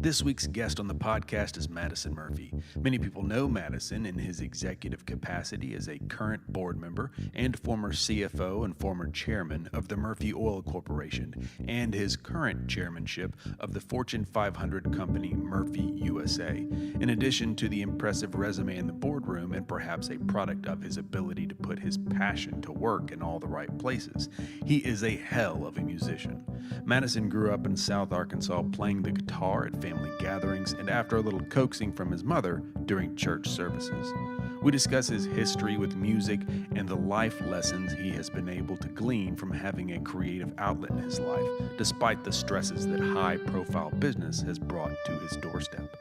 This week's guest on the podcast is Madison Murphy. Many people know Madison in his executive capacity as a current board member and former CFO and former chairman of the Murphy Oil Corporation, and his current chairmanship of the Fortune 500 company Murphy USA. In addition to the impressive resume in the boardroom and perhaps a product of his ability to put his passion to work in all the right places, he is a hell of a musician. Madison grew up in South Arkansas playing the guitar at family gatherings and after a little coaxing from his mother during church services. We discuss his history with music and the life lessons he has been able to glean from having a creative outlet in his life, despite the stresses that high-profile business has brought to his doorstep.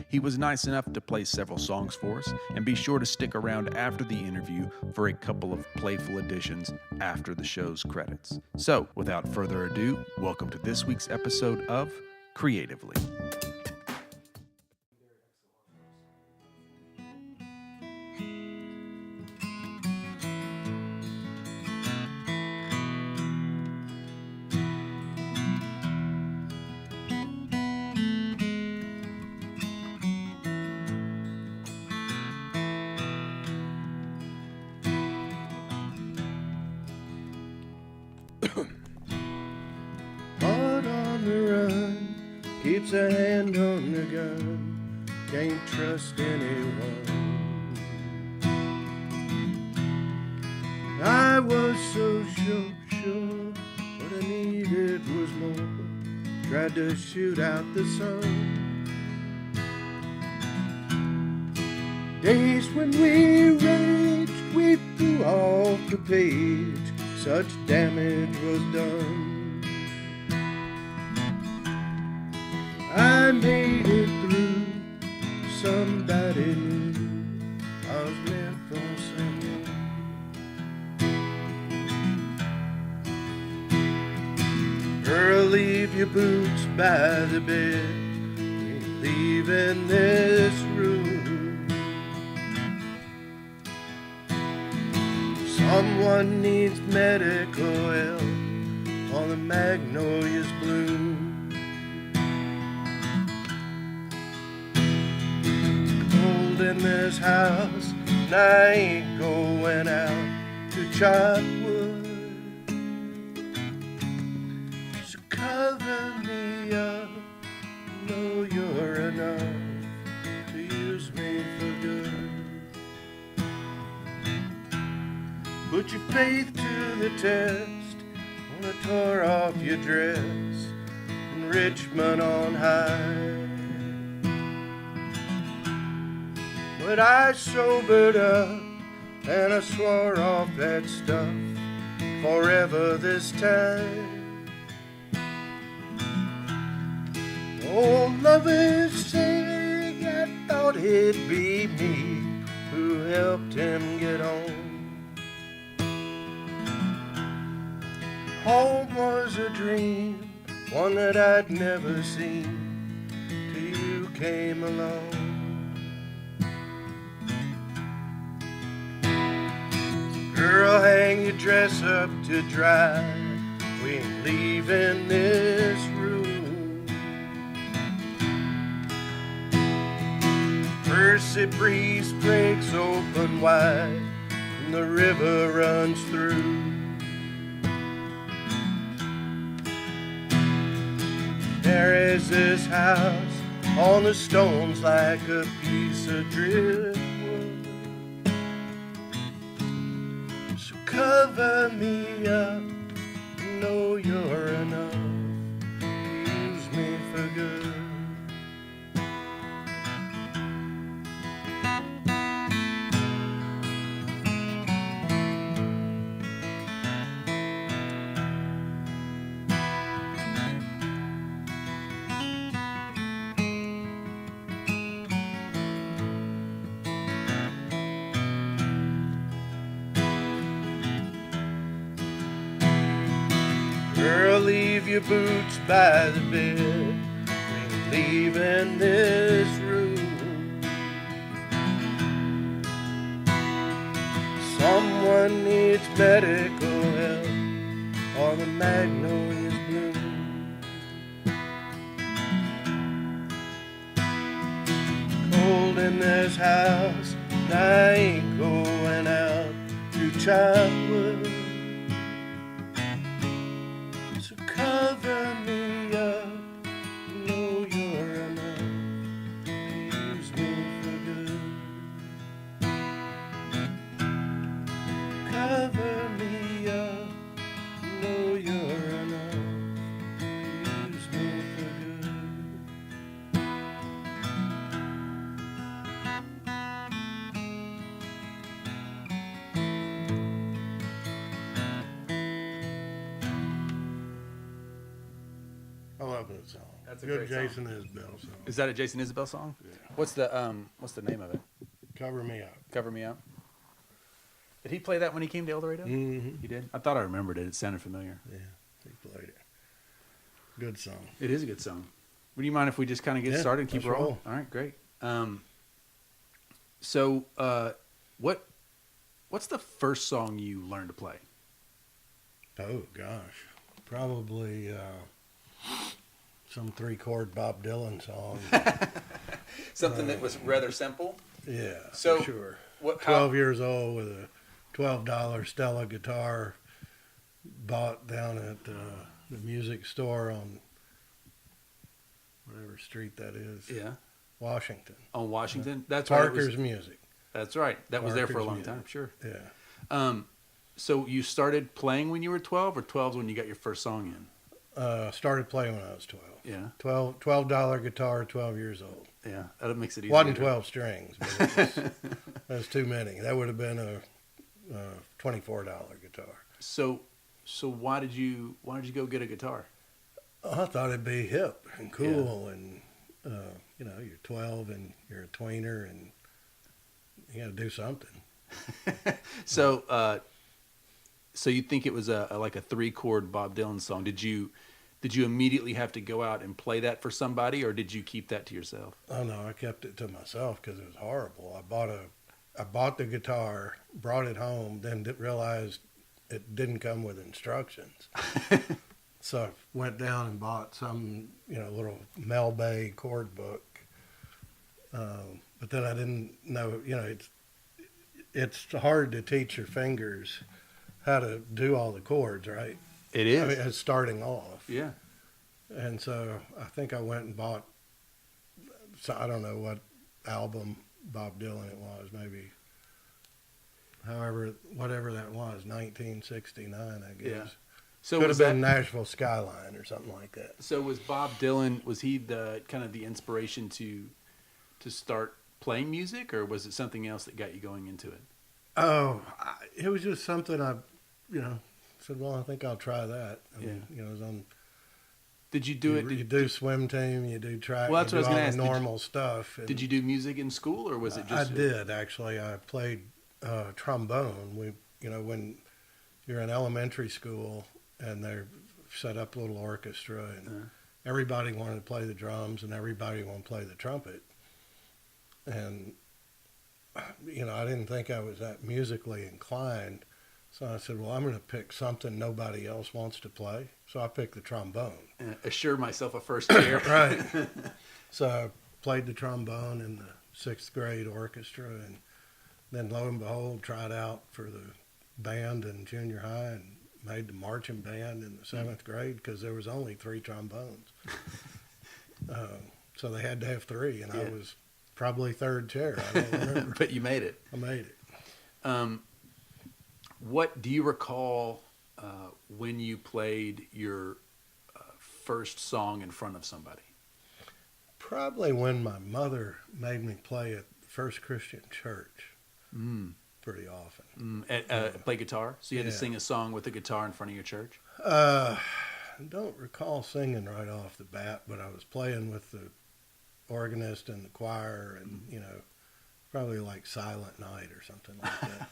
He was nice enough to play several songs for us, and be sure to stick around after the interview for a couple of playful additions after the show's credits. So, without further ado, welcome to this week's episode of Creatively. Heart on the run, keeps a hand on the gun, can't trust anyone. I was so sure, what I needed was more, tried to shoot out the sun. Days when we raged, we flew off the page, such damage was done. I made it through, somebody knew I was meant for someone. Girl, leave your boots by the bed, ain't leaving this room. Someone needs medical help, while the magnolias bloom. In this house, and I ain't going out to chop wood. So cover me up, know you're enough to use me for good. Put your faith to the test, wanna tore off your dress in Richmond on high. But I sobered up and I swore off that stuff forever this time. Oh, lovers say I thought it'd be me who helped him get home. Home was a dream, one that I'd never seen till you came along. Girl, hang your dress up to dry, we ain't leaving this room. Mercy breeze breaks open wide, and the river runs through. There is this house on the stones like a piece of driftwood. Cover me up, know you're enough to use me for good. Girl, leave your boots by the bed, ain't leaving this room. Someone needs medical help, or the magnolias bloom. building this house, and I ain't going out to childhood. So cover me up, know you're enough to use me for good. Cover me up, know you're enough to use me for good. I love that song. That's a good great Jason Isbell song. Is that a Jason Isbell song? Yeah. What's the name of it? Cover me up. Cover Me Up. Did he play that when he came to El Dorado? Mm-hmm. He did? I thought I remembered it. It sounded familiar. Yeah, he played it. Good song. It is a good song. Would you mind if we just kind of get started and keep let's rolling? roll. All right, great. What's the first song you learned to play? Oh gosh, probably some 3-chord Bob Dylan song. Something that was rather simple? Yeah, So, for sure. What? 12 years old with a $12 Stella guitar bought down at the music store on whatever street that is. Yeah. Washington. On Washington? That's right. Parker's Music. That's right. That was there for a Parker's long Music. time. Sure. Yeah. So you started playing when you were 12, or 12 is when you got your first song in? Started playing when I was 12. Yeah. $12 guitar, 12 years old. Yeah. That makes it easier. Wasn't 12 strings, but that was too many. That would have been a $24 guitar. So why did you go get a guitar? I thought it'd be hip and cool, and you're 12 and you're a tweener, and you got to do something. So you think it was like a 3-chord Bob Dylan song? Did you immediately have to go out and play that for somebody, or did you keep that to yourself? Oh no, I kept it to myself because it was horrible. I bought the guitar, brought it home, then realized it didn't come with instructions. So I went down and bought some, little Mel Bay chord book. But then I didn't know, it's hard to teach your fingers how to do all the chords, right? It is. I mean, it's starting off. Yeah. And so I think I went and bought, I don't know what album Bob Dylan it was, maybe, whatever that was, 1969, I guess. Yeah. So could was have been Nashville Skyline or something like that. So was Bob Dylan, was he the kind of the inspiration to start playing music, or was it something else that got you going into it? Oh, it was just something I, said, well, I think I'll try that. I mean, it was on. Did you do it? You do swim team, you do track, well, that's what I was going to ask. Normal stuff. Did you do music in school, or was it just? I did, actually. I played trombone. When you're in elementary school and they set up a little orchestra, and everybody wanted to play the drums and everybody wanted to play the trumpet. And, I didn't think I was that musically inclined. So I said, well, I'm going to pick something nobody else wants to play. So I picked the trombone. Assure myself a first chair. Right. So I played the trombone in the 6th grade orchestra, and then lo and behold, tried out for the band in junior high and made the marching band in the 7th grade because there was only 3 trombones. So they had to have 3, and I was probably 3rd chair. I don't remember. But you made it. I made it. What do you recall when you played your first song in front of somebody? Probably when my mother made me play at First Christian Church pretty often. Play guitar? So you had to sing a song with a guitar in front of your church? I don't recall singing right off the bat, but I was playing with the organist and the choir, and probably like Silent Night or something like that.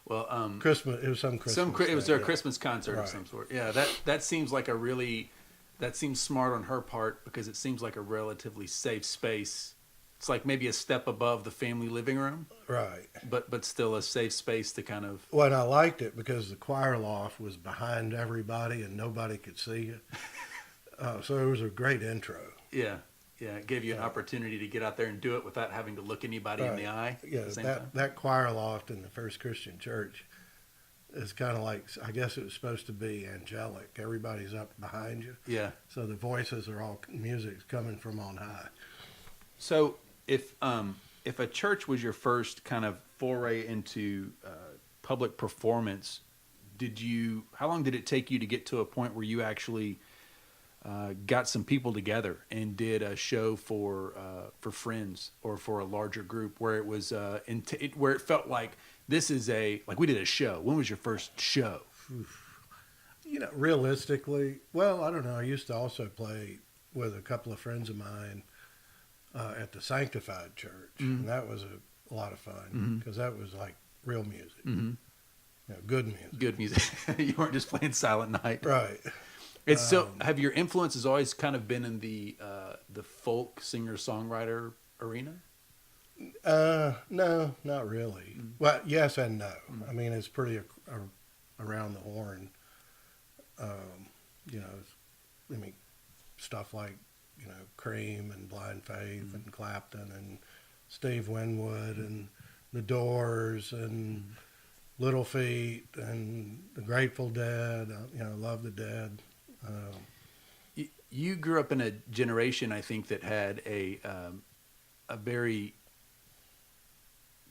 Well, Christmas. It was some Christmas. It was their Christmas concert right. of some sort. Yeah, that seems like that seems smart on her part, because it seems like a relatively safe space. It's like maybe a step above the family living room, right? But still a safe space to kind of. Well, and I liked it because the choir loft was behind everybody and nobody could see you. So it was a great intro. Yeah. Yeah, it gave you an opportunity to get out there and do it without having to look anybody in the eye Yeah, at the same time. that choir loft in the First Christian Church is kind of like, I guess it was supposed to be angelic. Everybody's up behind you. Yeah. So the voices are all, music's coming from on high. So if a church was your first kind of foray into public performance, how long did it take you to get to a point where you actually got some people together and did a show for friends or for a larger group where it was where it felt like this is like we did a show? When was your first show? Realistically, well, I don't know. I used to also play with a couple of friends of mine at the Sanctified Church, and that was a lot of fun because that was like real music, good music. Good music. You weren't just playing Silent Night, right? It's so. Have your influences always kind of been in the folk singer songwriter arena? No, not really. Well, yes and no. I mean, it's pretty around the horn. Stuff like Cream and Blind Faith and Clapton and Steve Winwood and the Doors and Little Feat and the Grateful Dead. Love the Dead. You grew up in a generation, I think, that had a very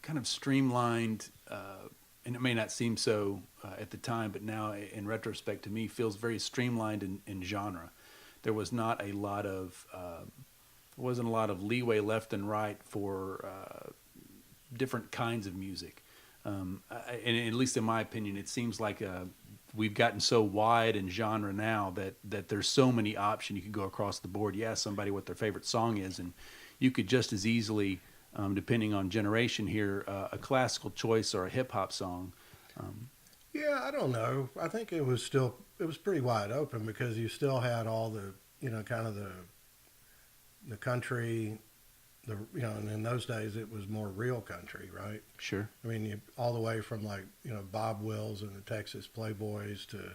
kind of streamlined, and it may not seem so at the time, but now in retrospect to me feels very streamlined in genre. There was not a lot of wasn't a lot of leeway left and right for different kinds of music. And at least in my opinion, it seems like we've gotten so wide in genre now that there's so many options. You could go across the board. You ask somebody what their favorite song is, and you could just as easily, depending on generation, hear a classical choice or a hip hop song. Yeah, I don't know. I think it was pretty wide open because you still had all the kind of the country. And in those days it was more real country, right? Sure. I mean, all the way from like, Bob Wills and the Texas Playboys to,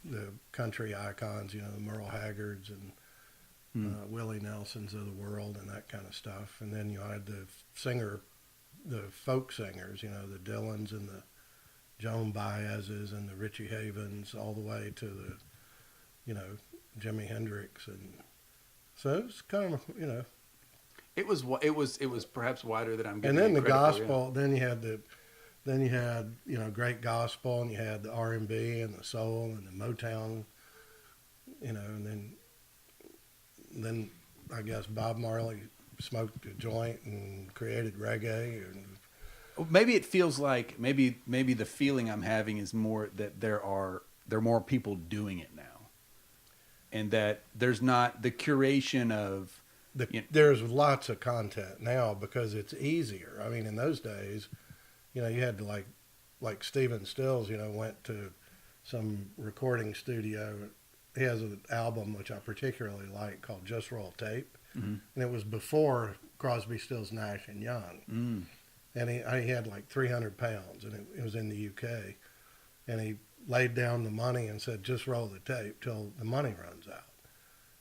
the country icons, the Merle Haggards and Willie Nelsons of the world and that kind of stuff. And then you had the folk singers, the Dylans and the Joan Baez's and the Richie Havens, all the way to the, Jimi Hendrix. And so it was kind of, It was perhaps wider than I'm getting. And then the credit gospel. For, yeah. Then you had great gospel, and you had the R&B and the soul and the Motown, and then I guess Bob Marley smoked a joint and created reggae. And maybe it feels like maybe the feeling I'm having is more that there are more people doing it now, and that there's not the curation of. There's lots of content now because it's easier. I mean, in those days, you had to like Stephen Stills, went to some recording studio. He has an album which I particularly like called Just Roll Tape, and it was before Crosby, Stills, Nash and Young, and he had like 300 pounds, and it was in the UK, and he laid down the money and said, just roll the tape till the money runs out.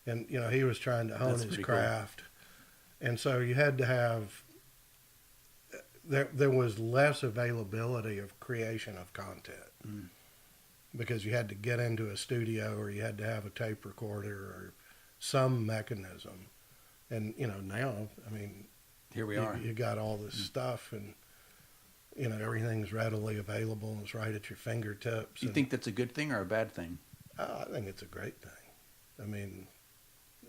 And, he was trying to hone his craft. Cool. And so you had to have, there was less availability of creation of content because you had to get into a studio or you had to have a tape recorder or some mechanism. And, now, I mean, here we are. You got all this stuff and, everything's readily available and it's right at your fingertips. You think that's a good thing or a bad thing? I think it's a great thing. I mean,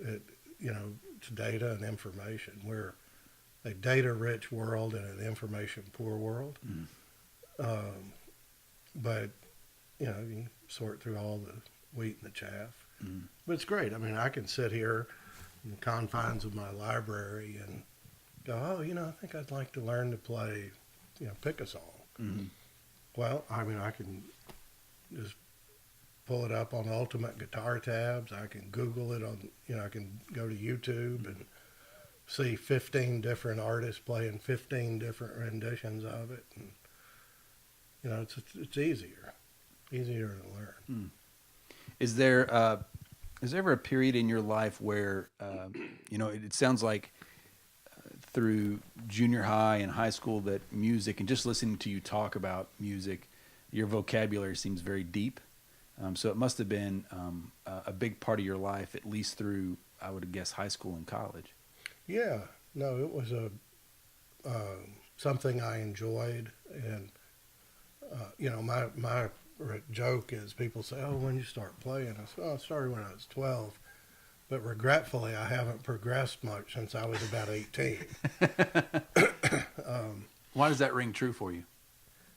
it's data and information. We're a data-rich world and an information-poor world. But, you can sort through all the wheat and the chaff. But it's great. I mean, I can sit here in the confines of my library and go, I think I'd like to learn to play, pick a song. Well, I mean, I can just pull it up on Ultimate Guitar Tabs. I can Google it on, I can go to YouTube and see 15 different artists playing 15 different renditions of it. And, it's easier to learn. Is there, Is there ever a period in your life where, it sounds like through junior high and high school that music, and just listening to you talk about music, your vocabulary seems very deep. So it must have been a big part of your life, at least through, I would guess, high school and college. Yeah, no, it was something I enjoyed, and my joke is people say, "Oh, when you start playing?" I said, "Oh, I started when I was 12." But regretfully, I haven't progressed much since I was about 18. Why does that ring true for you?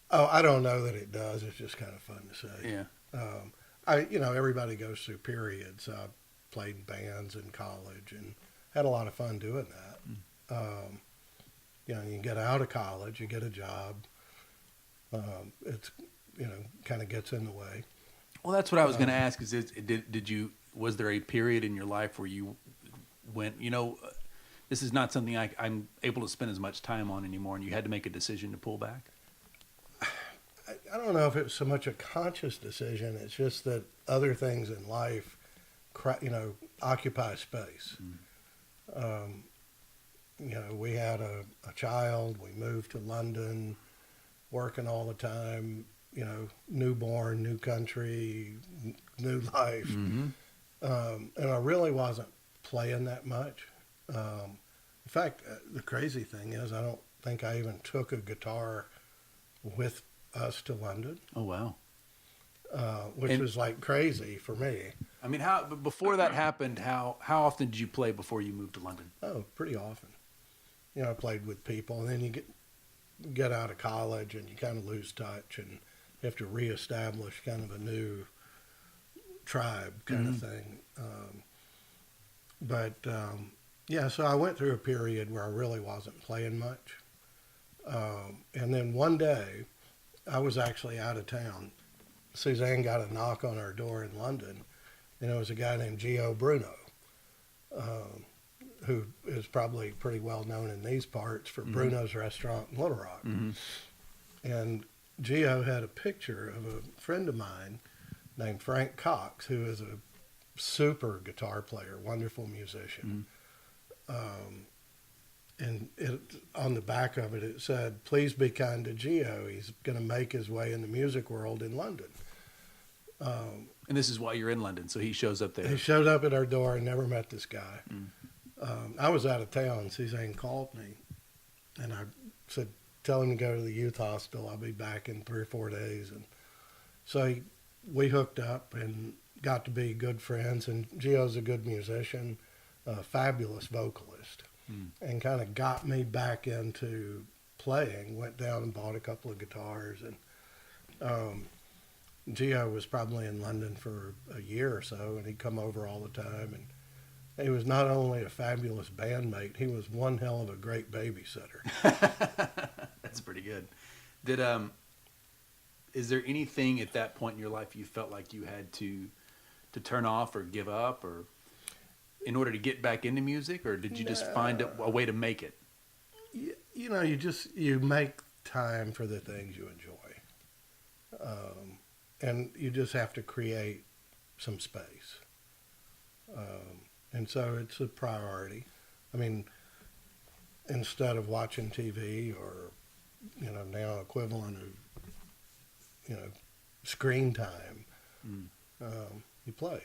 Oh, I don't know that it does. It's just kind of fun to say. Yeah. Everybody goes through periods. I played in bands in college and had a lot of fun doing that. You get out of college, you get a job. It's, kind of gets in the way. Well, that's what I was going to ask. Was there a period in your life where you went, this is not something I'm able to spend as much time on anymore, and you had to make a decision to pull back? I don't know if it's so much a conscious decision. It's just that other things in life, occupy space. We had a child. We moved to London, working all the time. Newborn, new country, new life. Mm-hmm. And I really wasn't playing that much. In fact, the crazy thing is I don't think I even took a guitar with us to London. Oh, wow. Which was like crazy for me. I mean, before that happened, how often did you play before you moved to London? Oh, pretty often. I played with people, and then you get out of college and you kind of lose touch, and you have to reestablish kind of a new tribe kind of thing. So I went through a period where I really wasn't playing much. And then one day, I was actually out of town. Suzanne got a knock on our door in London, and it was a guy named Gio Bruno, who is probably pretty well known in these parts for Bruno's Restaurant in Little Rock. And Gio had a picture of a friend of mine named Frank Cox, who is a super guitar player, wonderful musician. And on the back of it, it said, "Please be kind to Gio. He's going to make his way in the music world in London." And this is while you're in London, so he shows up there. He showed up at our door. I never met this guy. I was out of town. Suzanne called me, and I said, "Tell him to go to the youth hostel. I'll be back in 3 or 4 days." And so we hooked up and got to be good friends. And Gio's a good musician, a fabulous vocalist, and kind of got me back into playing. Went down and bought a couple of guitars. And Gio was probably in London for a year or so, and he'd come over all the time. And he was not only a fabulous bandmate, he was one hell of a great babysitter. That's pretty good. Is there anything at that point in your life you felt like you had to turn off or give up, or in order to get back into music, or did you just find a way to make it? You make time for the things you enjoy, and you just have to create some space, and so it's a priority. I mean, instead of watching TV or now equivalent of screen time, you play.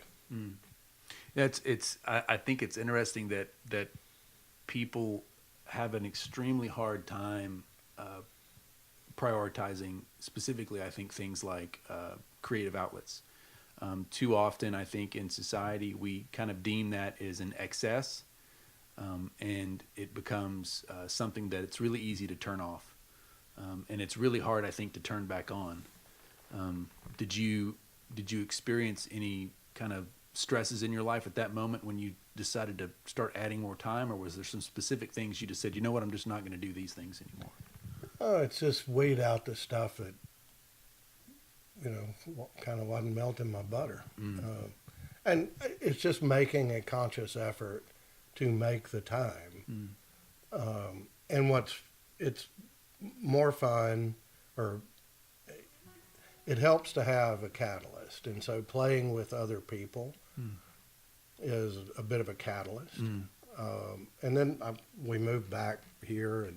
I think it's interesting that people have an extremely hard time prioritizing specifically, I think, things like creative outlets. Too often, I think, in society, we kind of deem that as an excess, and it becomes something that it's really easy to turn off. And it's really hard, I think, to turn back on. Did you experience any kind of stresses in your life at that moment when you decided to start adding more time, or was there some specific things you just said, "You know what, I'm just not going to do these things anymore"? Oh, it's just weed out the stuff that kind of wasn't melting my butter. And it's just making a conscious effort to make the time. And it's more fun, or it helps to have a catalyst. And so playing with other people is a bit of a catalyst. And then we moved back here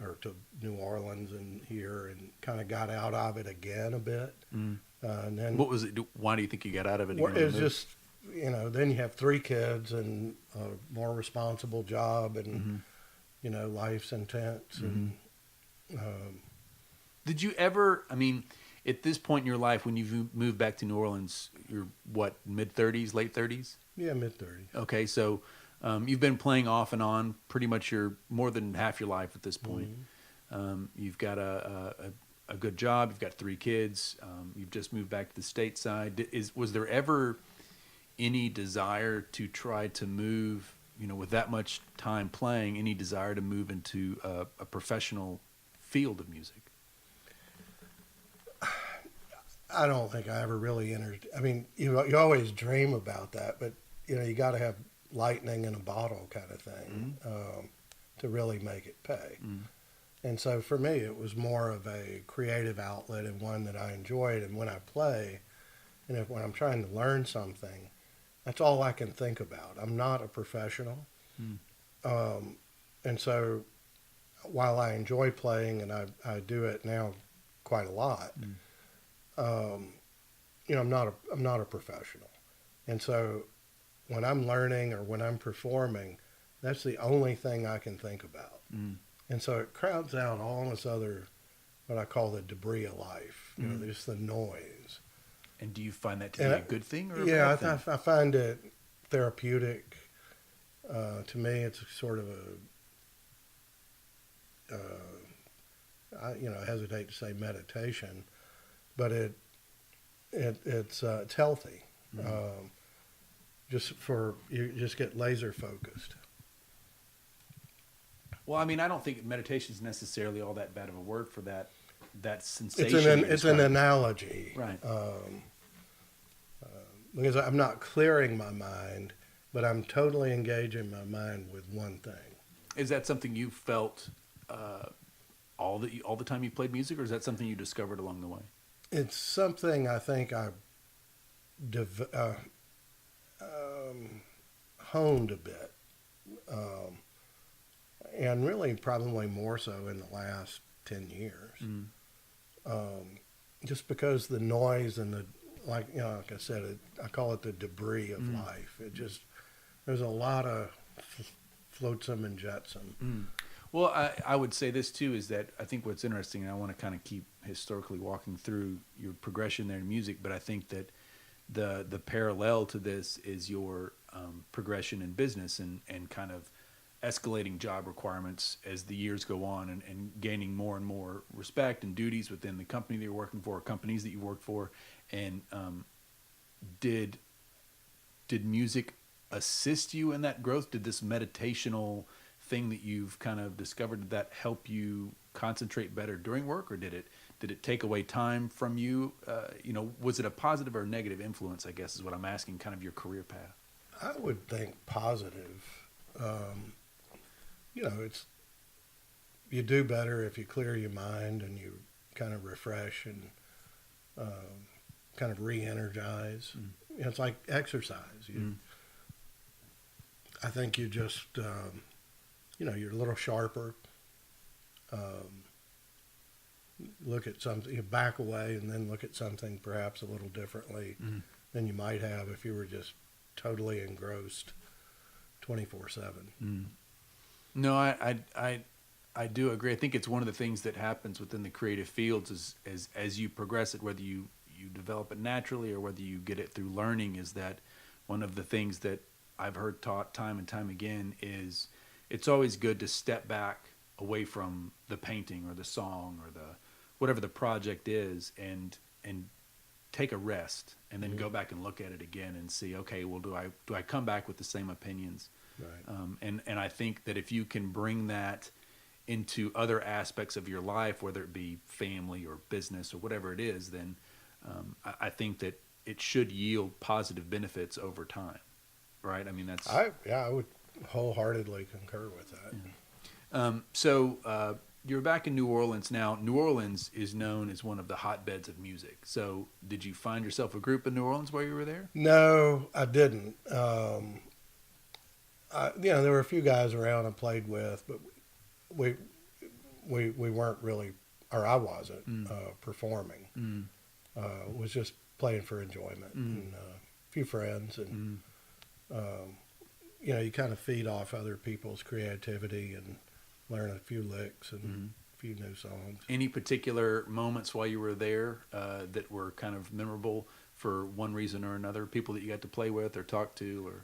or to New Orleans and here and kind of got out of it again a bit. And then What was it? Why do you think you got out of it again? it was just, then you have 3 kids and a more responsible job and, life's intense. And Did you ever, at this point in your life, when you moved back to New Orleans, you're what, mid-30s, late 30s? Yeah, mid-30s. Okay, so you've been playing off and on pretty much more than half your life at this point. You've got a good job. You've got 3 kids. You've just moved back to the stateside. Was there ever any desire to try to move, with that much time playing, any desire to move into a professional field of music? I don't think I ever really entered. You always dream about that, but you got to have lightning in a bottle kind of thing to really make it pay. And so for me, it was more of a creative outlet and one that I enjoyed. And when I play, and when I'm trying to learn something, that's all I can think about. I'm not a professional. And so while I enjoy playing, and I do it now quite a lot, I'm not a professional. And so when I'm learning or when I'm performing, that's the only thing I can think about. And so it crowds out all this other, what I call the debris of life, just the noise. And do you find that to be a good thing or a yeah, bad thing? I find it therapeutic. To me, it's sort of I hesitate to say meditation, but it's healthy. You just get laser focused. Well, I don't think meditation is necessarily all that bad of a word for that sensation. It's an analogy, right? Because I'm not clearing my mind, but I'm totally engaging my mind with one thing. Is that something you felt all the time you played music, or is that something you discovered along the way? It's something I think I honed a bit, and really probably more so in the last 10 years. Just because the noise and like I said, I call it the debris of life. There's a lot of flotsam and jetsam. Well, I would say this too, is that I think what's interesting, and I want to kind of keep historically walking through your progression there in music, but I think that the parallel to this is your progression in business and kind of escalating job requirements as the years go on and gaining more and more respect and duties within the company that you're working for, or companies that you work for. And did music assist you in that growth? Did this meditational thing that you've kind of discovered, did that help you concentrate better during work, or did it take away time from you? Was it a positive or negative influence, I guess is what I'm asking, kind of your career path? I would think positive. You do better if you clear your mind and you kind of refresh and kind of re-energize. It's like exercise. I think you just, you're a little sharper. Look at something, you back away and then look at something perhaps a little differently than you might have if you were just totally engrossed 24/7. No, I do agree. I think it's one of the things that happens within the creative fields is as you progress it, whether you develop it naturally or whether you get it through learning, is that one of the things that I've heard taught time and time again is it's always good to step back away from the painting or the song or whatever the project is and take a rest and then go back and look at it again and see, okay, well, do I come back with the same opinions? Right. And I think that if you can bring that into other aspects of your life, whether it be family or business or whatever it is, then I think that it should yield positive benefits over time, right? I would wholeheartedly concur with that. Yeah. So you're back in New Orleans now. New Orleans is known as one of the hotbeds of music. So did you find yourself a group in New Orleans while you were there? No, I didn't. There were a few guys around I played with, but we weren't really, or I wasn't performing. It was just playing for enjoyment and a few friends, and you kind of feed off other people's creativity and learn a few licks and a few new songs. Any particular moments while you were there that were kind of memorable for one reason or another? People that you got to play with or talk to, or?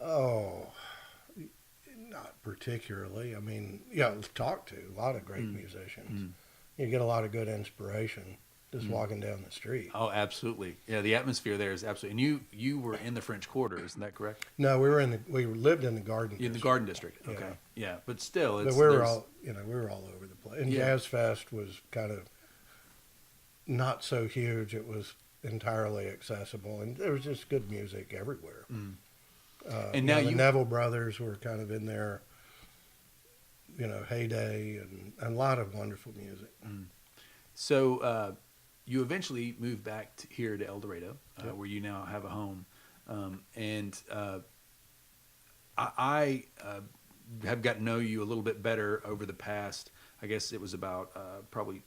Oh, not particularly. I mean, talk to a lot of great musicians. You get a lot of good inspiration just walking down the street. Oh, absolutely. Yeah, the atmosphere there is absolutely. And you were in the French Quarter, isn't that correct? No, we lived in the Garden District. In the Garden District. Okay. Yeah, but still, but we were all over the place. And Jazz Fest was kind of not so huge. It was entirely accessible, and there was just good music everywhere. And now the Neville Brothers were kind of in their, heyday, and a lot of wonderful music. So you eventually moved back here to El Dorado, where you now have a home. I have gotten to know you a little bit better over the past, I guess it was about probably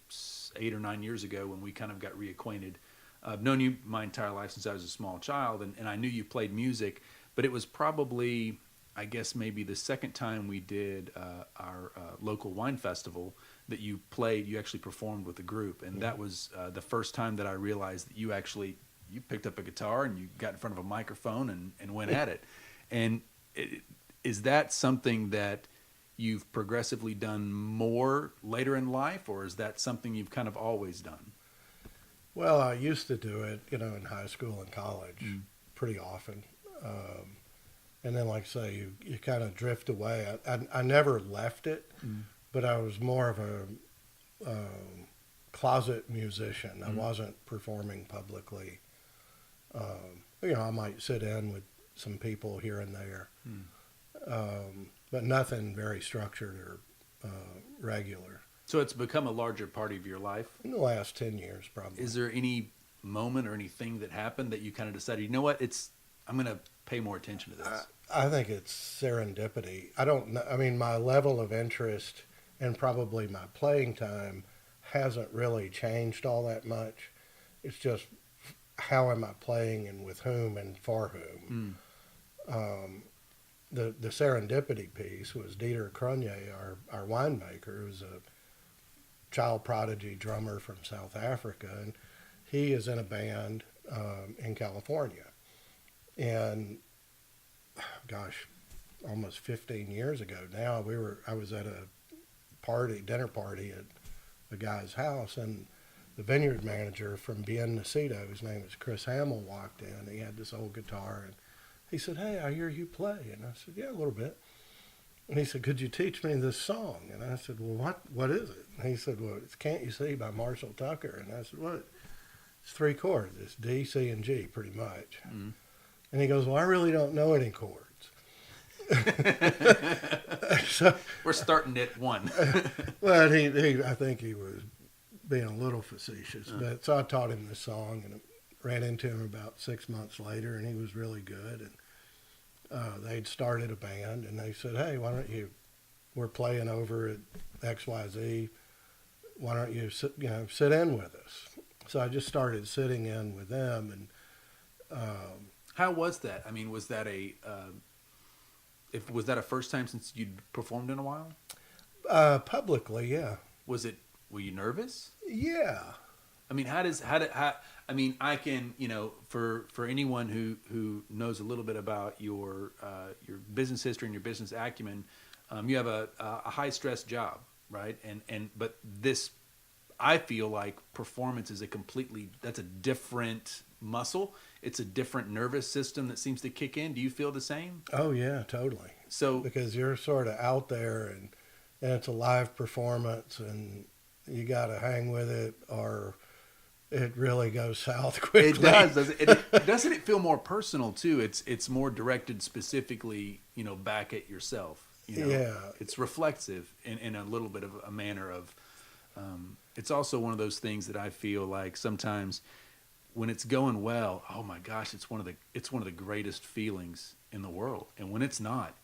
8 or 9 years ago when we kind of got reacquainted. I've known you my entire life since I was a small child, and I knew you played music, but it was probably, I guess, maybe the second time we did our local wine festival that you actually performed with a group. And that was the first time that I realized that you picked up a guitar and you got in front of a microphone and went at it. And is that something that you've progressively done more later in life, or is that something you've kind of always done? Well, I used to do it, in high school and college pretty often. And then, like I say, you kind of drift away. I never left it, but I was more of a closet musician. I wasn't performing publicly. I might sit in with some people here and there, but nothing very structured or regular. So it's become a larger part of your life? In the last 10 years, probably. Is there any moment or anything that happened that you kind of decided, I'm going to pay more attention to this? I think it's serendipity. I don't know. I mean, my level of interest and probably my playing time hasn't really changed all that much. It's just how am I playing and with whom and for whom. The serendipity piece was Dieter Cronje, our winemaker, who's a child prodigy drummer from South Africa, and he is in a band in California. And gosh, almost 15 years ago now, I was at a dinner party at a guy's house, and the vineyard manager from Bien Nacido, whose name is Chris Hamill, walked in. He had this old guitar, and he said, "Hey, I hear you play." And I said, "Yeah, a little bit." And he said, "Could you teach me this song?" And I said, "Well, what is it?" And he said, "Well, it's Can't You See by Marshall Tucker." And I said, "What?" It's 3 chords. It's D, C, and G, pretty much. And he goes, "Well, I really don't know any chords." So, we're starting at 1. Well, I think he was being a little facetious. But so I taught him this song, and ran into him about 6 months later, and he was really good. And they'd started a band, and they said, "Hey, we're playing over at XYZ. Why don't you sit in with us?" So I just started sitting in with them, and how was that? I mean, was that a first time since you'd performed in a while? Publicly, yeah. Were you nervous? Yeah. I mean, I can, for anyone who knows a little bit about your business history and your business acumen, you have a high stress job, right? But this, I feel like performance is that's a different muscle. It's a different nervous system that seems to kick in. Do you feel the same? Oh yeah, totally. So because you're sort of out there, and it's a live performance, and you got to hang with it, or it really goes south quickly. It does. Doesn't it feel more personal too? It's more directed specifically, back at yourself. Yeah. It's reflexive in a little bit of a manner of, it's also one of those things that I feel like sometimes when it's going well, oh my gosh, it's one of the greatest feelings in the world. And when it's not,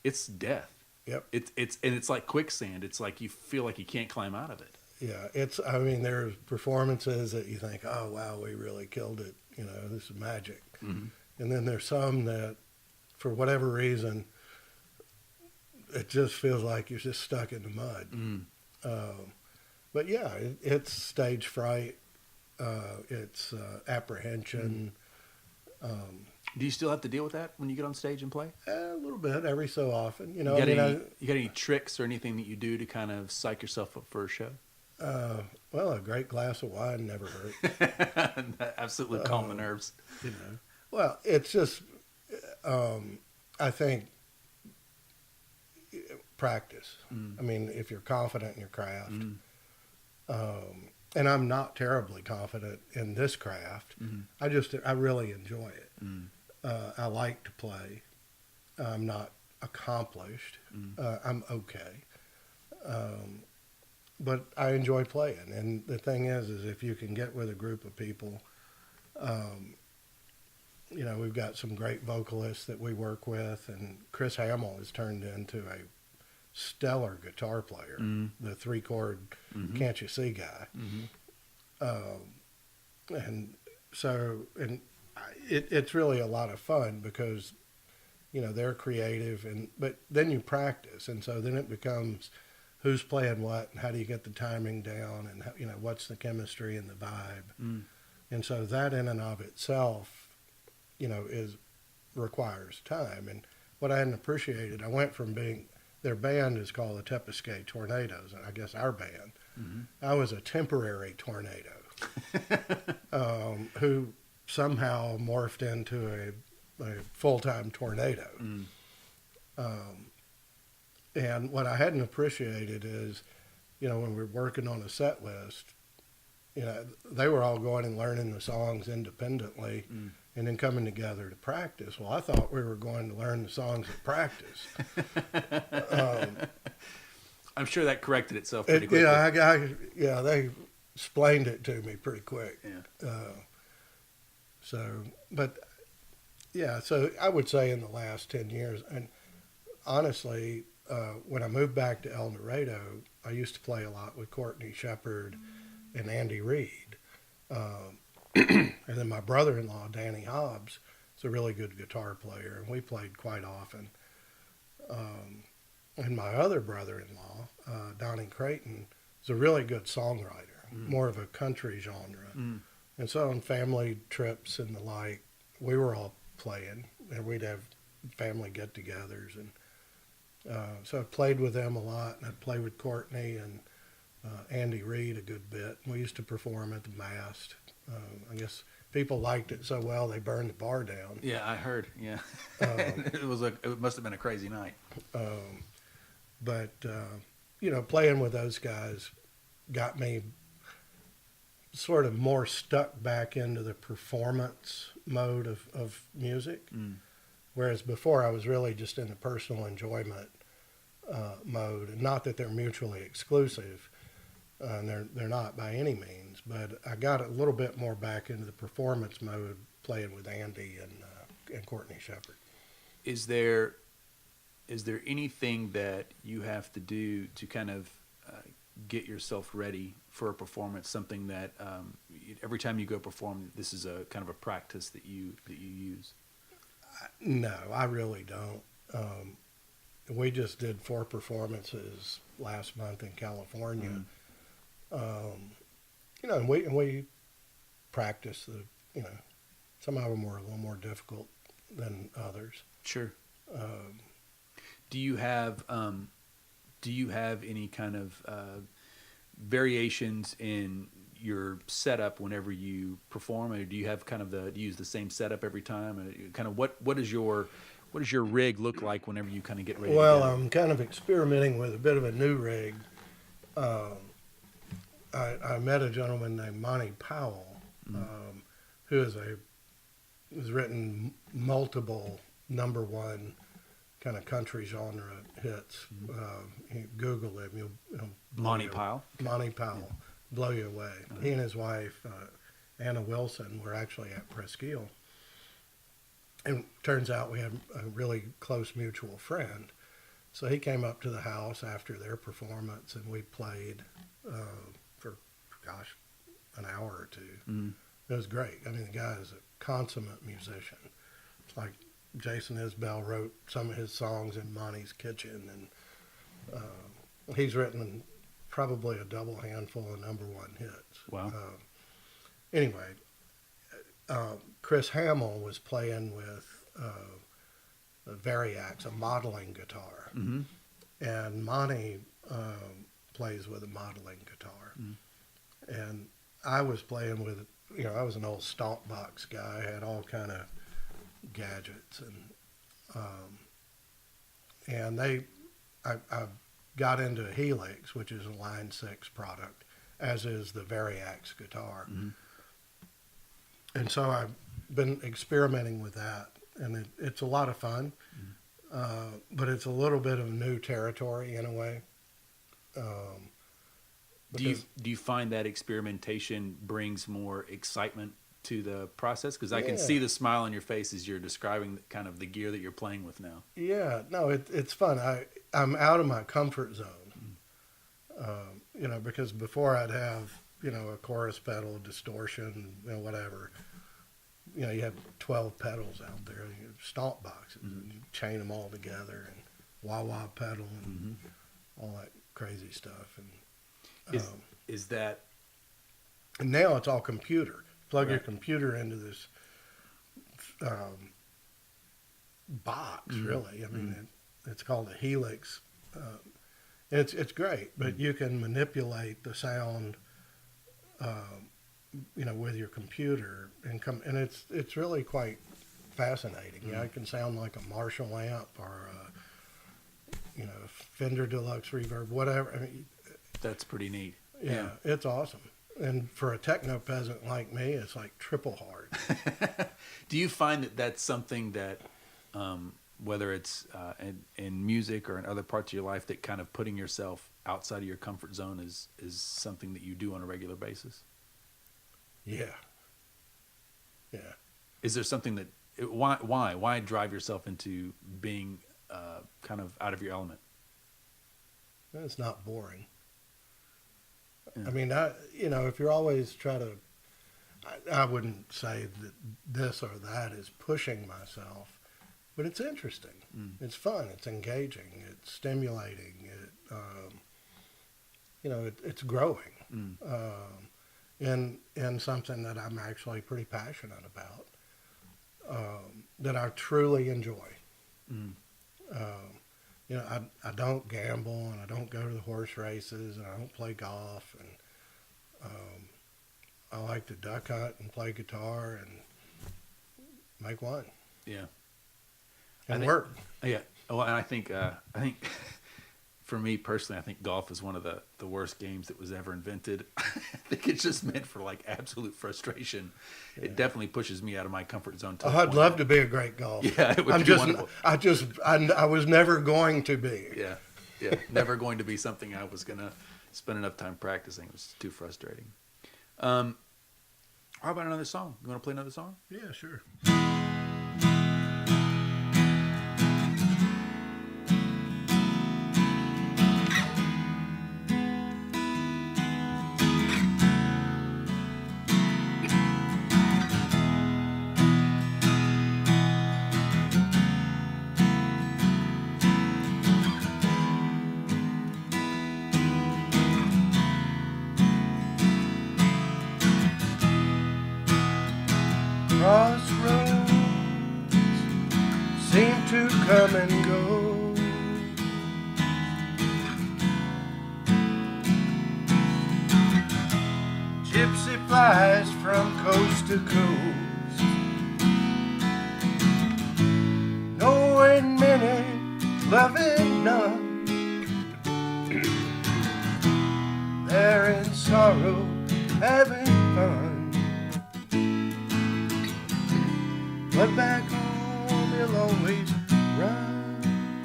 it's death. Yep. It's like quicksand. It's like you feel like you can't climb out of it. Yeah, there's performances that you think, oh, wow, we really killed it. This is magic. Mm-hmm. And then there's some that, for whatever reason, it just feels like you're just stuck in the mud. Mm. But yeah, it's stage fright. It's apprehension. Do you still have to deal with that when you get on stage and play? A little bit, every so often. You got any tricks or anything that you do to kind of psych yourself up for a show? Well, a great glass of wine never hurts. That absolutely calm the nerves. Well, it's just, I think, practice. Mm. I mean, if you're confident in your craft, Mm. And I'm not terribly confident in this craft. Mm. I really enjoy it. Mm. I like to play. I'm not accomplished. Mm. I'm okay. But I enjoy playing. And the thing is if you can get with a group of people, we've got some great vocalists that we work with, and Chris Hamill has turned into a stellar guitar player, the 3-chord Can't You See guy. And so, it's really a lot of fun because, they're creative, but then you practice. And so then it becomes who's playing what and how do you get the timing down and, what's the chemistry and the vibe. Mm. And so that in and of itself, requires time. And what I hadn't appreciated, I went from their band is called the Tepiscate Tornadoes, and I guess our band. Mm-hmm. I was a temporary tornado who somehow morphed into a full-time tornado. Mm. And what I hadn't appreciated is, when we were working on a set list, they were all going and learning the songs independently and then coming together to practice. Well, I thought we were going to learn the songs at practice. I'm sure that corrected itself pretty quickly. They explained it to me pretty quick. Yeah. So I would say in the last 10 years, and honestly, when I moved back to El Dorado, I used to play a lot with Courtney Shepherd and Andy Reid. And then my brother-in-law, Danny Hobbs, is a really good guitar player, and we played quite often. And my other brother-in-law, Donnie Creighton, is a really good songwriter, more of a country genre. Mm. And so on family trips and the like, we were all playing, and we'd have family get-togethers. And so I played with them a lot, and I'd play with Courtney and Andy Reid a good bit. We used to perform at the Mast. I guess people liked it so well they burned the bar down. Yeah, I heard. Yeah, it must have been a crazy night. But playing with those guys got me sort of more stuck back into the performance mode of music, whereas before I was really just in the personal enjoyment mode. And not that they're mutually exclusive. And they're not by any means, but I got a little bit more back into the performance mode playing with Andy and Courtney Shepherd. Is there anything that you have to do to kind of get yourself ready for a performance? Something that every time you go perform, this is a kind of a practice that you use? No, I really don't. We just did 4 performances last month in California. Mm-hmm. And we practice some of them were a little more difficult than others. Sure. Do you have any kind of variations in your setup whenever you perform, or do you have kind of do you use the same setup every time? And kind of what does your rig look like whenever you kind of get ready? Well, I'm kind of experimenting with a bit of a new rig. I met a gentleman named Monty Powell, who has written multiple #1 kind of country genre hits. You Google him, he'll Monty Powell. Monty Powell, Yeah. blow you away. He and his wife, Anna Wilson, were actually at Presqu'île. And turns out we had a really close mutual friend. So he came up to the house after their performance, and we played for, an hour or two. It was great. I mean, the guy is a consummate musician. It's like Jason Isbell wrote some of his songs in Monty's kitchen, and he's written probably a double handful of #1 hits. Wow. Anyway, Chris Hamill was playing with a Variax, a modeling guitar, and Monty plays with a modeling guitar, and I was playing with, I was an old stomp box guy. I had all kind of gadgets, and I got into Helix, which is a Line 6 product, as is the Variax guitar. And so I've been experimenting with that, and it's a lot of fun, but it's a little bit of new territory in a way. Do you find that experimentation brings more excitement to the process? Because I can see the smile on your face as you're describing kind of the gear that you're playing with now. Yeah, no, it's fun. I'm out of my comfort zone, because before I'd have, a chorus pedal, distortion, whatever. You have 12 pedals out there, stomp boxes, and you chain them all together, and wah-wah pedal, and all that crazy stuff. And is that... And now it's all computer. Plug your computer into this box, really. I mean, it's called a Helix. It's great, but you can manipulate the sound, with your computer, and it's really quite fascinating. It can sound like a Marshall amp or a Fender Deluxe Reverb, whatever. I mean, that's pretty neat. Yeah, it's awesome. And for a techno peasant like me, it's like triple hard. Do you find that that's something that, whether it's in music or in other parts of your life, that kind of putting yourself outside of your comfort zone is something that you do on a regular basis? Yeah. Is there something that why drive yourself into being kind of out of your element? It's not boring. I mean, if you're always trying to, I wouldn't say that this or that is pushing myself, but it's interesting. It's fun. It's engaging. It's stimulating. It's growing. In something that I'm actually pretty passionate about, that I truly enjoy. I don't gamble, and I don't go to the horse races, and I don't play golf, and I like to duck hunt and play guitar and make wine. Yeah. And work. Yeah. Well, and I think for me personally, I think golf is one of the worst games that was ever invented. I think it's just meant for like absolute frustration. Yeah. It definitely pushes me out of my comfort zone. I'd love to be a great golfer. Yeah, it would be wonderful. I was never going to be. Yeah, never going to be something I was going to spend enough time practicing. It was too frustrating. How about another song? You want to play another song? Yeah, sure. Crossroads seem to come and go. Gypsy flies from coast to coast, knowing many, loving none. They're in sorrow, having fun. But back home he'll always run.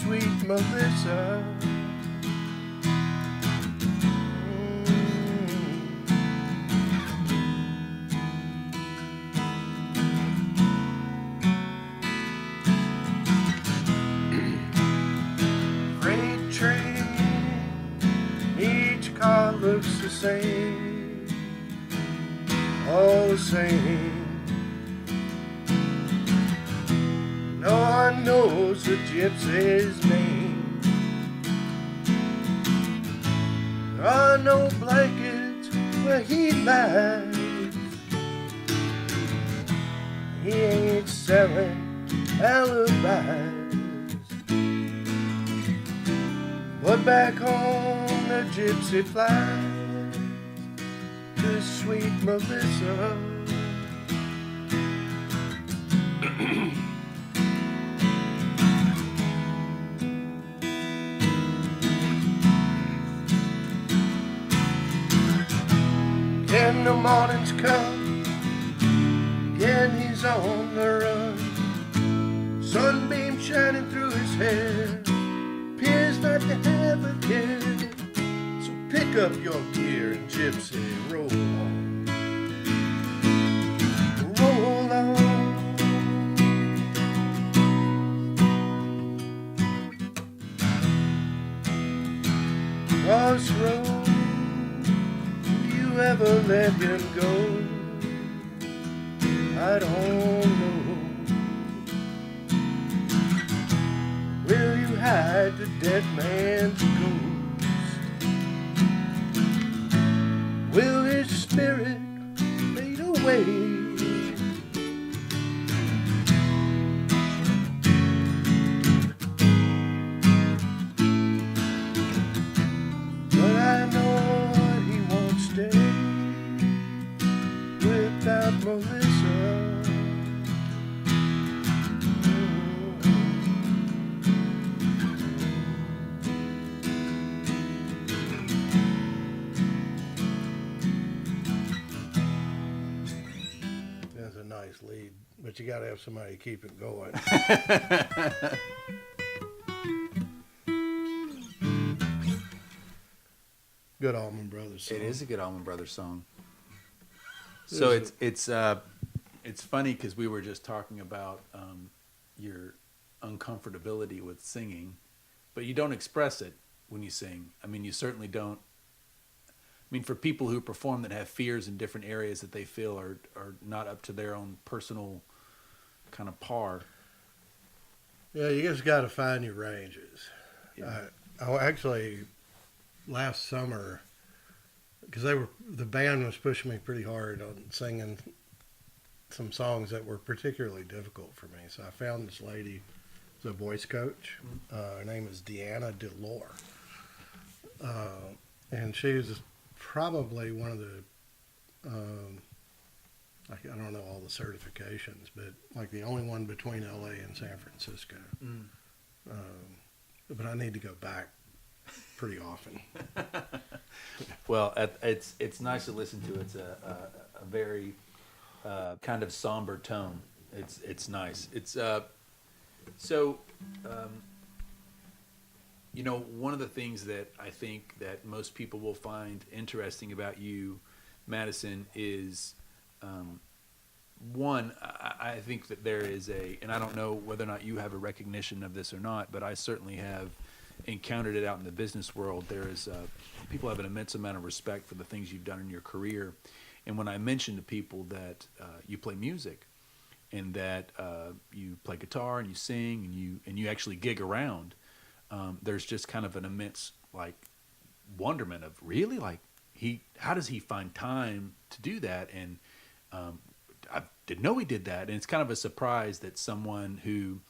sweet Melissa. Freight train, each car looks the same, all the same. No one knows the gypsy's name. There are no blankets where he lies. He ain't selling alibis. But back home the gypsy flies to sweet Melissa. Then the mornings come, again he's on the run. Sunbeam shining through his hair, appears not to have a care. So pick up your gear and gypsy, roll on. Roll on. Crossroads, ever let him go? I don't know. Will you hide the dead man's ghost? Will his spirit fade away? But I know he won't stay without Melissa. That's a nice lead, but you got to have somebody to keep it going. Good Allman Brothers song. It is a good Allman Brothers song. So it's funny because we were just talking about your uncomfortability with singing, but you don't express it when you sing. I mean, you certainly don't. I mean, for people who perform that have fears in different areas that they feel are not up to their own personal kind of par. Yeah, you just got to find your ranges. Yeah. Actually, last summer, because the band was pushing me pretty hard on singing some songs that were particularly difficult for me. So I found this lady, who's a voice coach. Her name is Deanna Delore, and she was probably one of the I don't know all the certifications, but like the only one between LA and San Francisco. But I need to go back pretty often. Well, it's nice to listen to. It's a very kind of somber tone. It's nice. It's so you know, one of the things that I think that most people will find interesting about you, Madison, is one, I think that there is and I don't know whether or not you have a recognition of this or not, but I certainly have encountered it out in the business world. There is people have an immense amount of respect for the things you've done in your career. And when I mention to people that you play music and that you play guitar and you sing and you actually gig around, there's just kind of an immense like wonderment of really like how does he find time to do that? And I didn't know he did that. And it's kind of a surprise that someone who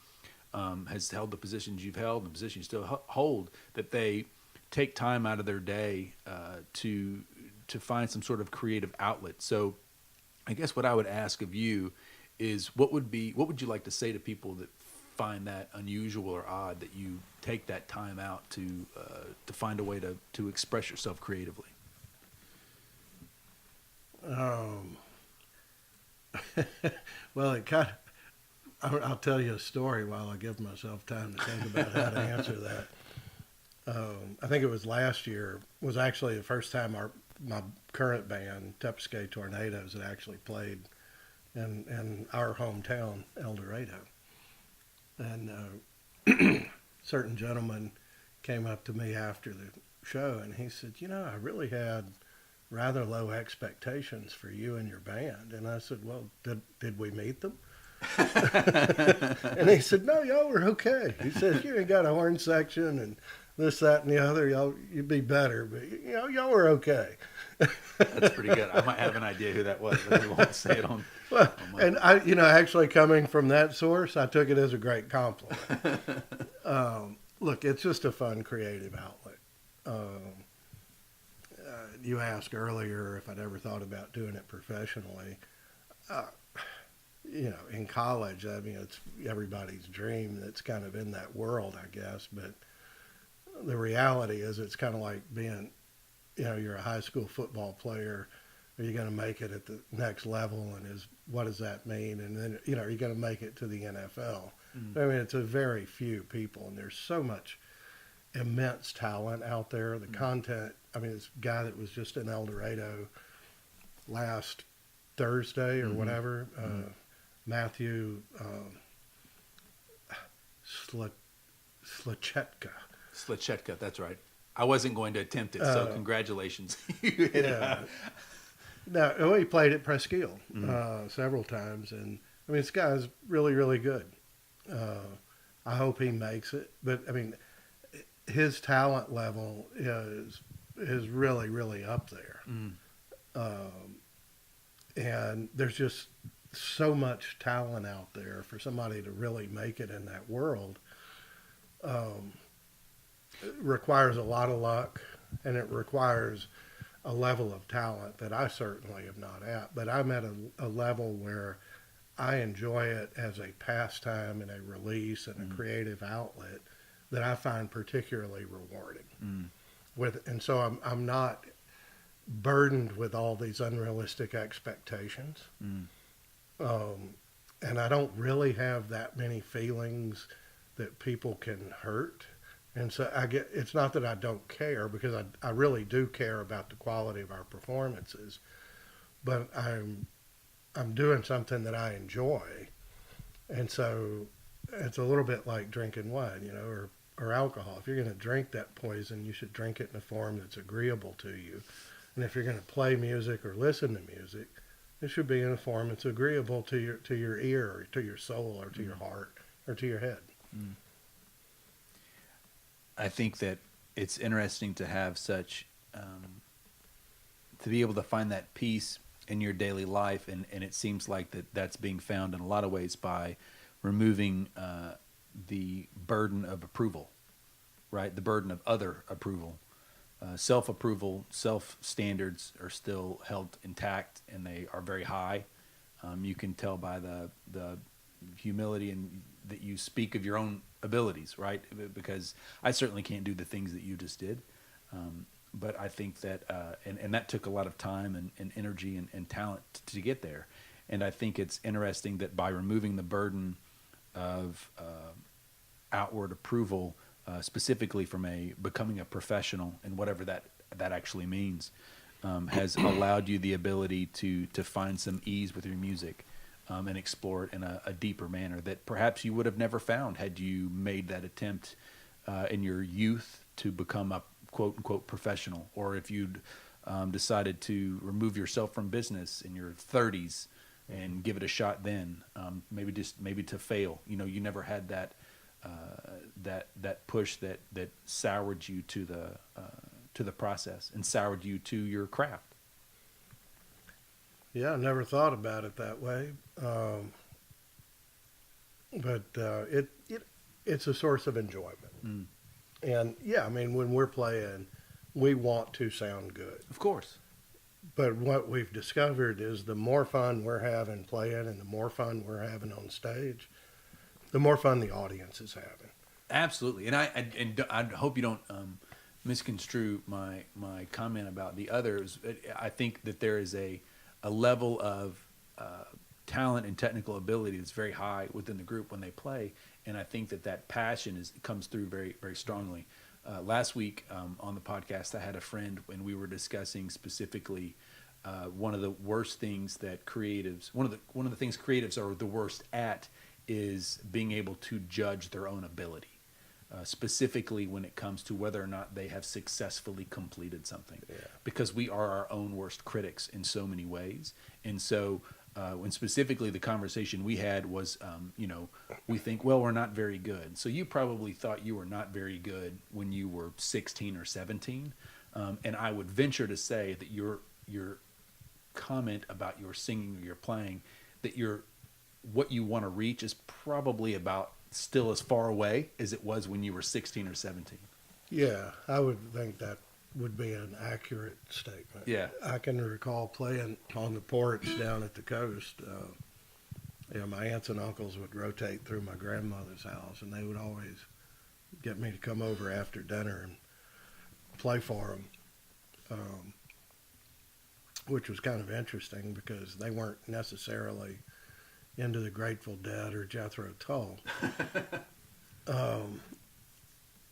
has held the positions you've held and the positions you still hold, that they take time out of their day to find some sort of creative outlet. So I guess what I would ask of you is what would you like to say to people that find that unusual or odd that you take that time out to find a way to express yourself creatively? Well, I'll tell you a story while I give myself time to think about how to answer that. I think it was last year, was actually the first time my current band, Tepesquay Tornadoes, had actually played in our hometown, El Dorado. And certain gentleman came up to me after the show, and he said, I really had rather low expectations for you and your band. And I said, well, did we meet them? And he said, no, y'all were okay. He said, you ain't got a horn section and this, that, and the other. You'd be better, but y'all were okay. That's pretty good. I might have an idea who that was, but we won't say it on. Well, and I, actually coming from that source, I took it as a great compliment. Look, it's just a fun, creative outlet. You asked earlier if I'd ever thought about doing it professionally. In college, I mean, it's everybody's dream that's kind of in that world, I guess. But the reality is it's kind of like being, you're a high school football player. Are you going to make it at the next level? And what does that mean? And then, are you going to make it to the NFL? Mm. I mean, it's a very few people, and there's so much immense talent out there. The content, I mean, this guy that was just in El Dorado last Thursday or whatever, Matthew Slachetka, that's right. I wasn't going to attempt it, so congratulations. You hit it. No, he played at Presqu'île several times, and I mean, this guy's really, really good. I hope he makes it, but I mean, his talent level is really, really up there. And there's just so much talent out there for somebody to really make it in that world. It requires a lot of luck, and it requires a level of talent that I certainly am not at. But I'm at a level where I enjoy it as a pastime and a release and a creative outlet that I find particularly rewarding. And so I'm not burdened with all these unrealistic expectations. And I don't really have that many feelings that people can hurt. And so it's not that I don't care, because I really do care about the quality of our performances, but I'm doing something that I enjoy. And so it's a little bit like drinking wine, or alcohol. If you're going to drink that poison, you should drink it in a form that's agreeable to you. And if you're going to play music or listen to music, it should be in a form that's agreeable to your ear, or to your soul, or to your heart, or to your head. I think that it's interesting to have such, to be able to find that peace in your daily life, and it seems like that's being found in a lot of ways by removing the burden of approval, right? The burden of other approval. Self-approval, self-standards are still held intact, and they are very high. You can tell by the humility and that you speak of your own abilities, right? Because I certainly can't do the things that you just did. But I think that, and that took a lot of time and energy and talent to get there. And I think it's interesting that by removing the burden of outward approval, specifically from becoming a professional, and whatever that actually means, has allowed you the ability to find some ease with your music, and explore it in a deeper manner that perhaps you would have never found had you made that attempt in your youth to become a quote unquote professional, or if you'd decided to remove yourself from business in your 30s and give it a shot then, maybe to fail. You never had that push that soured you to the process and soured you to your craft. Yeah, I never thought about it that way. But it's a source of enjoyment. And yeah, I mean, when we're playing, we want to sound good. Of course. But what we've discovered is the more fun we're having playing, and the more fun we're having on stage, the more fun the audience is having. Absolutely. And I hope you don't misconstrue my comment about the others. I think that there is a level of talent and technical ability that's very high within the group when they play, and I think that passion comes through very, very strongly. Last week on the podcast, I had a friend, and we were discussing specifically one of the worst things that one of the things creatives are the worst at is being able to judge their own ability. Specifically when it comes to whether or not they have successfully completed something, because we are our own worst critics in so many ways. And so when specifically the conversation we had was, we think, well, we're not very good. So you probably thought you were not very good when you were 16 or 17. And I would venture to say that your comment about your singing or your playing, that what you want to reach is probably about still as far away as it was when you were 16 or 17. Yeah, I would think that would be an accurate statement. Yeah. I can recall playing on the porch down at the coast. My aunts and uncles would rotate through my grandmother's house, and they would always get me to come over after dinner and play for them, which was kind of interesting because they weren't necessarily into the Grateful Dead or Jethro Tull.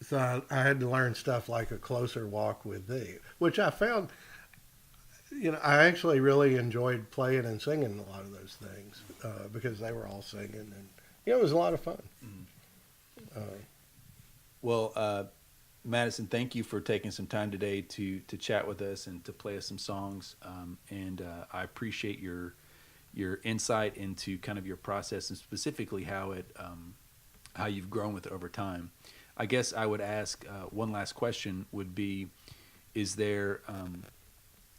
So I had to learn stuff like A Closer Walk with Thee, which I found, I actually really enjoyed playing and singing a lot of those things because they were all singing, and it was a lot of fun. Well, Madison, thank you for taking some time today to chat with us and to play us some songs. And I appreciate your insight into kind of your process and specifically how you've grown with it over time. I guess I would ask one last question would be, is there,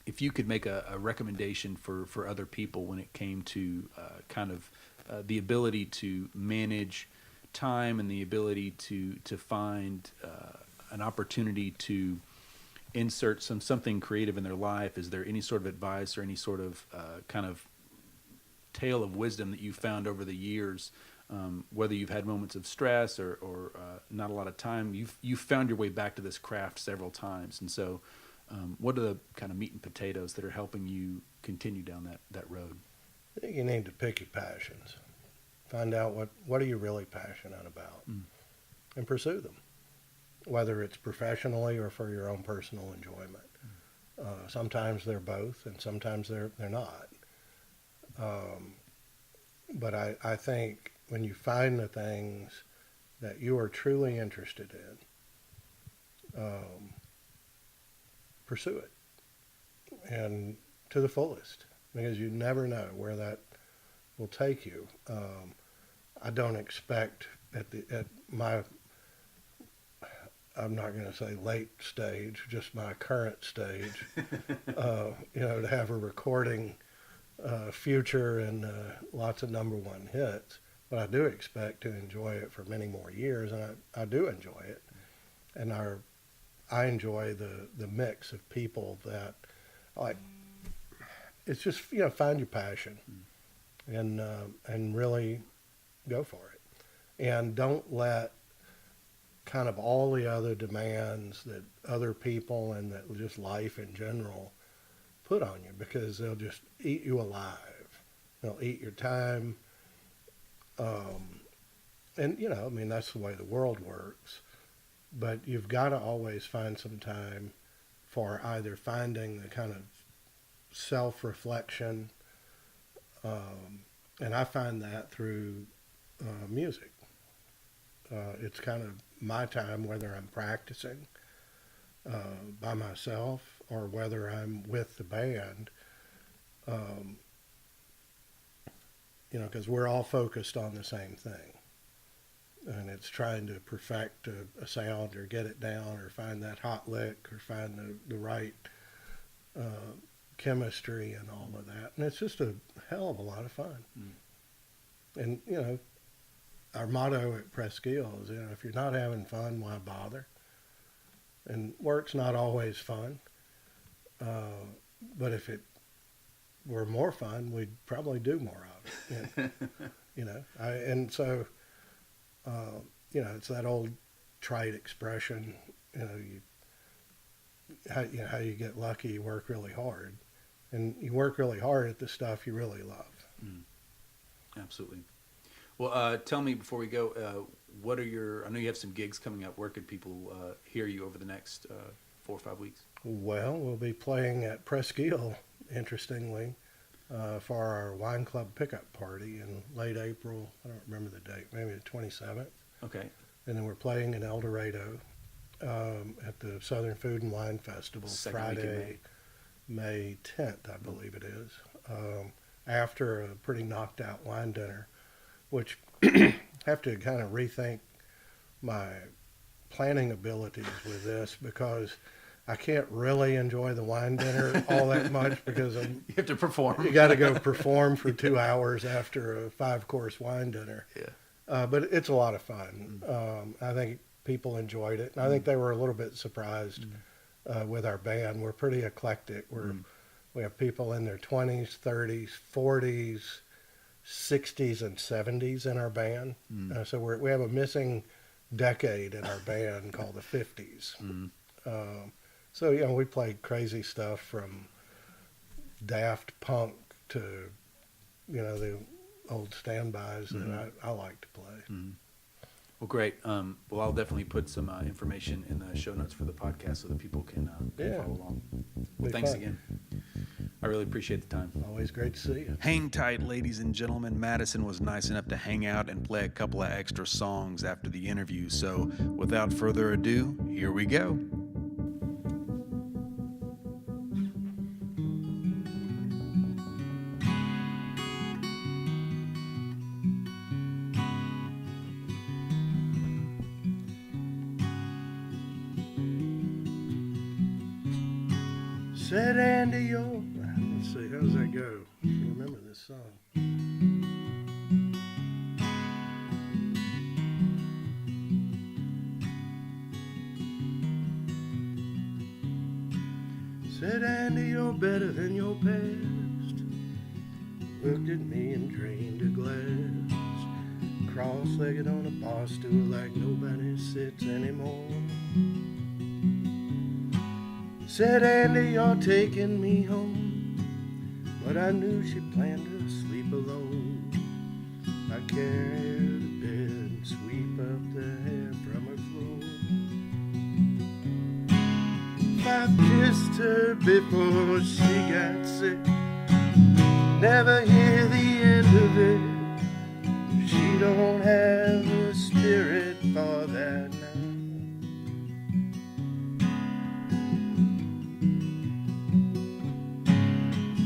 if you could make a recommendation for other people when it came to the ability to manage time and the ability to find an opportunity to insert something creative in their life, is there any sort of advice or any sort of kind of tale of wisdom that you've found over the years, whether you've had moments of stress or not a lot of time, you've found your way back to this craft several times. And so what are the kind of meat and potatoes that are helping you continue down that road? I think you need to pick your passions. Find out what are you really passionate about and pursue them, whether it's professionally or for your own personal enjoyment. Sometimes they're both, and sometimes they're not. But I think when you find the things that you are truly interested in, pursue it, and to the fullest, because you never know where that will take you. I don't expect at my, I'm not going to say late stage, just my current stage, to have a recording future and lots of number one hits, but I do expect to enjoy it for many more years, and I do enjoy it, and I enjoy the mix of people that like. It's just find your passion, and really go for it, and don't let kind of all the other demands that other people and that just life in general put on you, because they'll just eat you alive. They'll eat your time. And, that's the way the world works. But you've got to always find some time for either finding the kind of self-reflection, and I find that through music. It's kind of my time, whether I'm practicing by myself or whether I'm with the band, because we're all focused on the same thing. And it's trying to perfect a sound or get it down or find that hot lick or find the right chemistry and all of that. And it's just a hell of a lot of fun. And, our motto at Presqu'île is, if you're not having fun, why bother? And work's not always fun. But if it were more fun, we'd probably do more of it. And so, it's that old trite expression, how you get lucky, you work really hard. And you work really hard at the stuff you really love. Absolutely. Well, tell me before we go, what are I know you have some gigs coming up. Where could people hear you over the next 4 or 5 weeks? Well, we'll be playing at Presqu'île, interestingly, for our wine club pickup party in late April. I don't remember the date, maybe the 27th. Okay. And then we're playing in El Dorado at the Southern Food and Wine Festival Second week in Friday, May 10th, I believe it is, after a pretty knocked out wine dinner, which have to kind of rethink my planning abilities with this, because I can't really enjoy the wine dinner all that much because you have to perform. You got to go perform for 2 hours after a 5-course wine dinner. Yeah. But it's a lot of fun. I think people enjoyed it, and I think they were a little bit surprised with our band. We're pretty eclectic. We have people in their 20s, 30s, 40s, 60s, and 70s in our band. So we have a missing decade in our band called the 50s. So, we played crazy stuff from Daft Punk to, the old standbys that I like to play. Well, great. Well, I'll definitely put some information in the show notes for the podcast so that people can follow along. Well, thanks again. I really appreciate the time. Always great to see you. Hang tight, ladies and gentlemen. Madison was nice enough to hang out and play a couple of extra songs after the interview. So without further ado, here we go. Said Andy, let's see, how does that go? I can remember this song. Said Andy, you're better than your past. Looked at me and drained a glass. Cross-legged on a bar stool like nobody sits anymore. Said Andy, you're taking me home, but I knew she planned to sleep alone. I carry her to bed and sweep up the hair from her floor. I kissed her before she got sick, never hear the end of it. She don't have the spirit for that now.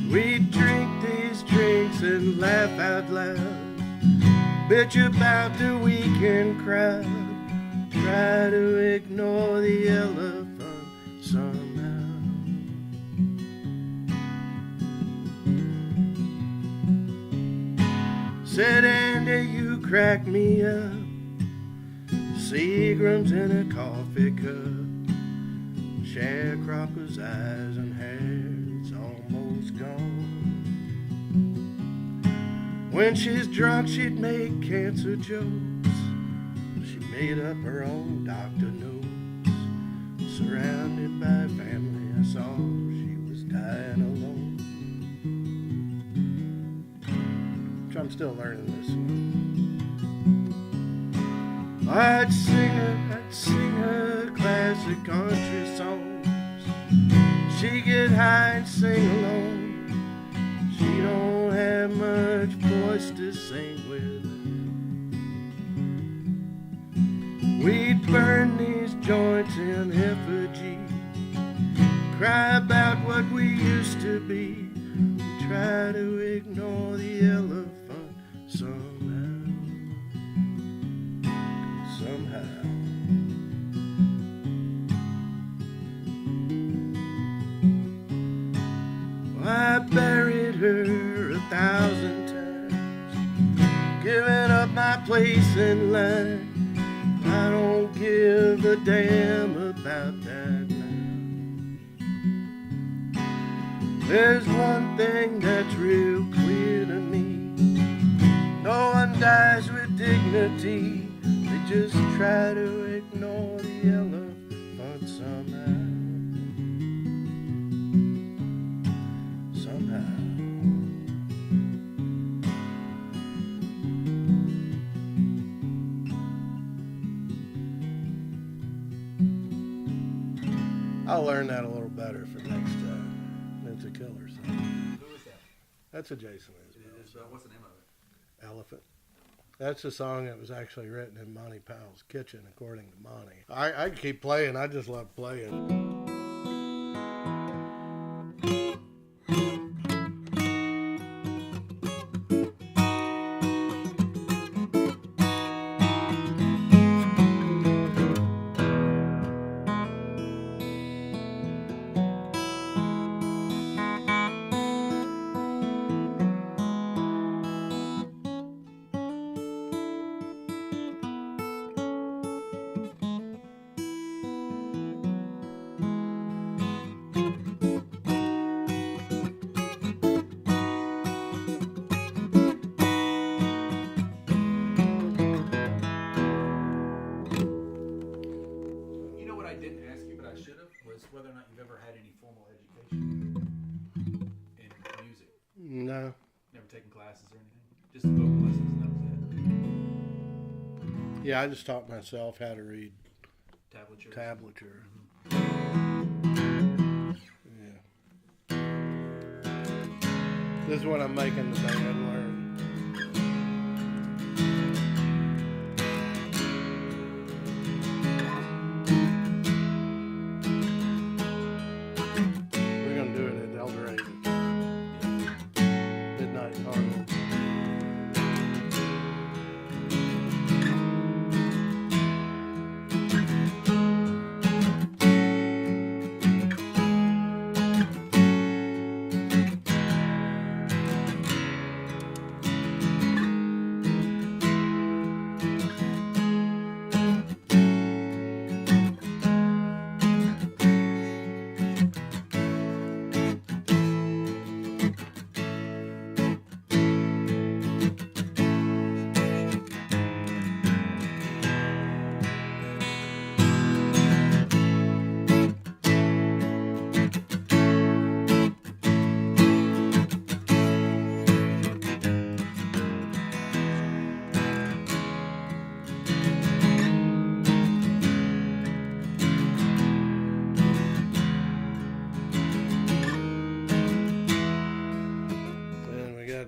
We drink these drinks and laugh out loud, bitch about the weekend crowd, try to ignore the elephant somehow. Said Andy, you crack me up, Seagram's in a coffee cup, sharecropper's eyes and hair, it's almost gone. When she's drunk, she'd make cancer jokes. She made up her own doctor notes. Surrounded by family, I saw she was dying alone. Which I'm still learning this one. I'd sing her classic country songs. She'd get high and sing along. She don't have much voice to sing with. We'd burn these joints in effigy, cry about what we used to be. We try to ignore the elephant somehow. I buried her 1,000 times, giving up my place in line. I don't give a damn about that now. There's one thing that's real clear to me: no one dies with dignity. They just try to ignore the elephant somehow. I'll learn that a little better for next It's a killer song. Who is that? That's a Jason Isbell. What's the name of it? Elephant. That's a song that was actually written in Monty Powell's kitchen, according to Monty. I keep playing. I just love playing. Whether or not you've ever had any formal education in music. No. Never taken classes or anything? Just vocal lessons and that was it? Yeah, I just taught myself how to read tablature. Yeah. This is what I'm making the band learn.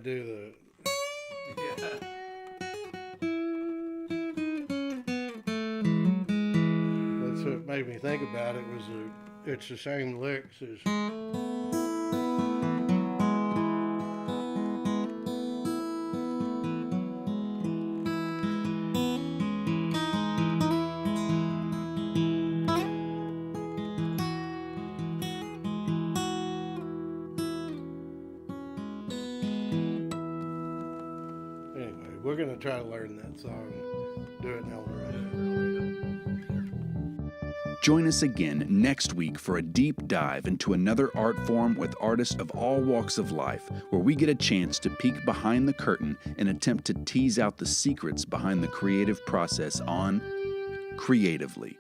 Do the That's what made me think about it. Was it's the same licks as we're going to try to learn that song, do it in El Dorado. Join us again next week for a deep dive into another art form with artists of all walks of life, where we get a chance to peek behind the curtain and attempt to tease out the secrets behind the creative process on Creatively.